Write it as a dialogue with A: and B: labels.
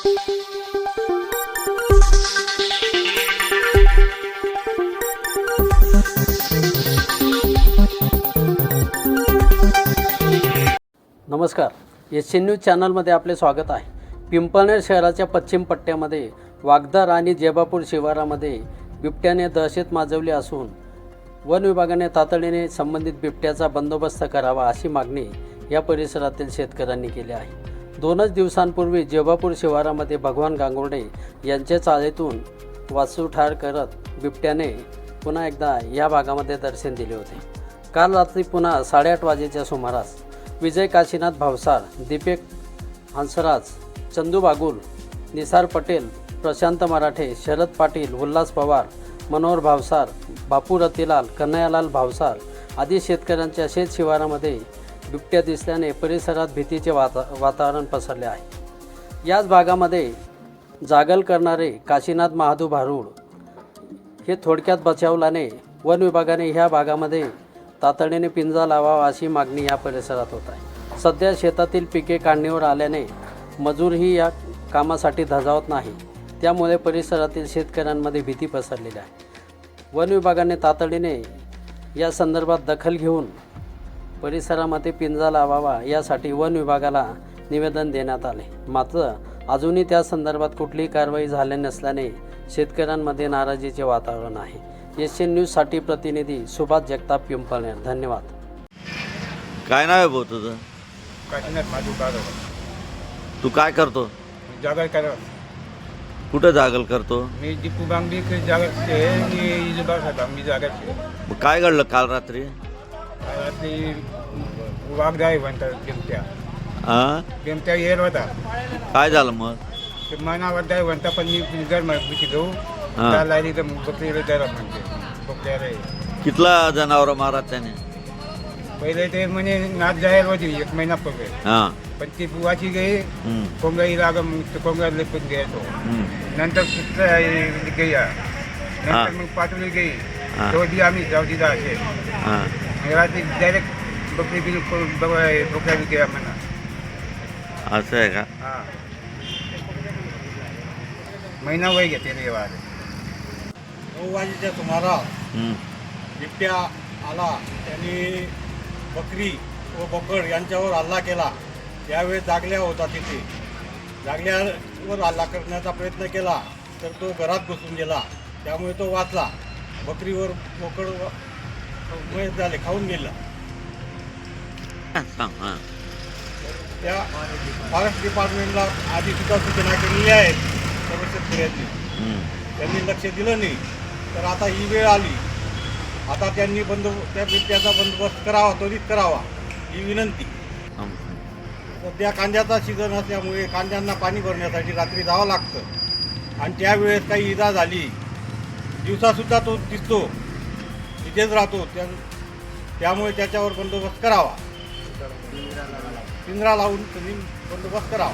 A: नमस्कार, S news चॅनलमध्ये आपले स्वागत आहे। पिंपळनेर शहराच्या पश्चिम पट्ट्यामध्ये वागदार आणि जेबापूर शिवारामध्ये बिबट्याने दहशत माजवली असून वन विभागाने तातडीने संबंधित बिबट्याचा बंदोबस्त करावा अशी मागणी या परिसरातील शेतकऱ्यांनी केली आहे। 2 दिवसांपूर्वी जेबापूर शिवारामध्ये भगवान गांगुर्डे यांच्या चाळीतून वासरू ठार करत बिबट्याने पुन्हा एकदा या भागामध्ये दर्शन दिले होते। काल रात्री पुन्हा 8:30 वाजेच्या सुमारास विजय काशीनाथ भावसार, दीपक हंसराज, चंदू बागुल, निसार पटेल, प्रशांत मराठे, शरद पाटील, उल्हास पवार, मनोहर भावसार, बापू रतिलाल, कन्हैयालाल भावसार आदी शेतकऱ्यांच्या शेत शिवारामध्ये बिबट्या दिसल्याने परिसरात भीतीचे वातावरण पसरले आहे। याच भागामध्ये जागल करणारे काशीनाथ महादू भारूड हे थोडक्यात बचावल्याने वन विभागाने ह्या भागामध्ये तातडीने पिंजरा लावावा अशी मागणी या परिसरात होत आहे। सध्या शेतातील पिके काढणीवर आल्याने मजूरही या कामासाठी धजावत नाही, त्यामुळे परिसरातील शेतकऱ्यांमध्ये भीती पसरलेली आहे। वन विभागाने तातडीने या संदर्भात दखल घेऊन परिसरामध्ये पिंजरा लावावा यासाठी वन विभागाला निवेदन देण्यात आले, मात्र अजूनही त्या संदर्भात कुठलीही कारवाई झाली नसल्याने शेतकऱ्यांमध्ये नाराजीचे वातावरण आहे। एस न्यूजसाठी प्रतिनिधी सुभाष जगताप, पिंपळनेर। धन्यवाद।
B: काय नाव आहे भाऊ तुझं?
C: काशीनाथ महादू भारूड।
B: तू काय करतो?
C: जागल करा।
B: कुठं जागल करतो?
C: मी दीपू बांगडी के जागल से मी इजबा खाता मी जागल से।
B: मग काय घडलं काल रात्री?
C: रात्री वाघदाई बनतात बिमट्या।
B: हां,
C: बिमट्या येर होता।
B: काय झालं मग?
C: ते मना वाघदाई बनता पण मी घर मध्ये घेऊ
B: हां.
C: त्याला इथे बकरीला द्यायला म्हणते बकऱ्या रे।
B: कितला जनावर मारा त्याने?
C: पहिले ते म्हणे नाच जाहीर होती 1 महिना पहिले,
B: हां,
C: पण ती बुवाची गई
B: हम्म,
C: कोंगई लाग मग कोंगळ लेपून घ्यायचो।
B: हम्म,
C: नंतर कुठं गया
B: हां.
C: नंतर मग पाठवली गई
B: हां.
C: तो दी आम्ही जाऊ दिला असे।
B: हां,
C: रात्री डायरेक्ट बकरी बिन बोकड्या गेला म्हणा।
B: असं आहे का?
C: हां, महिना वय घेते रे वार।
D: 9 वाजेच्या सुमारास
B: हम्म,
D: बिबट्या आला, त्यांनी बकरी व बोकड यांच्यावर हल्ला केला। त्यावेळेस जागल्या होता, तिथे जागल्यावर हल्ला करण्याचा प्रयत्न केला तर तो घरात घुसून गेला, त्यामुळे तो वाचला। बकरीवर बोकड मयत झाले, खाऊन गेला।
B: सांग, हां.
D: त्या फॉरेस्ट डिपार्टमेंटला आधी सुद्धा सूचना केलेल्या आहेत सर्व शेतकऱ्यांनी,
B: हम्म,
D: त्यांनी लक्ष दिलं नाही, तर आता ही वेळ आली। आता त्यांनी त्या बिबट्याचा बंदोबस्त करावा, त्वरित करावा ही विनंती। सध्या कांद्याचा सीझन असल्यामुळे कांद्यांना पाणी भरण्यासाठी रात्री जावं लागतं आणि त्यावेळेस काही इजा झाली, दिवसासुद्धा तो दिसतो, इथेच राहतो, त्यामुळे त्याच्यावर बंदोबस्त करावा, पिंजरा लावून तुम्ही बंदोबस्त करावा।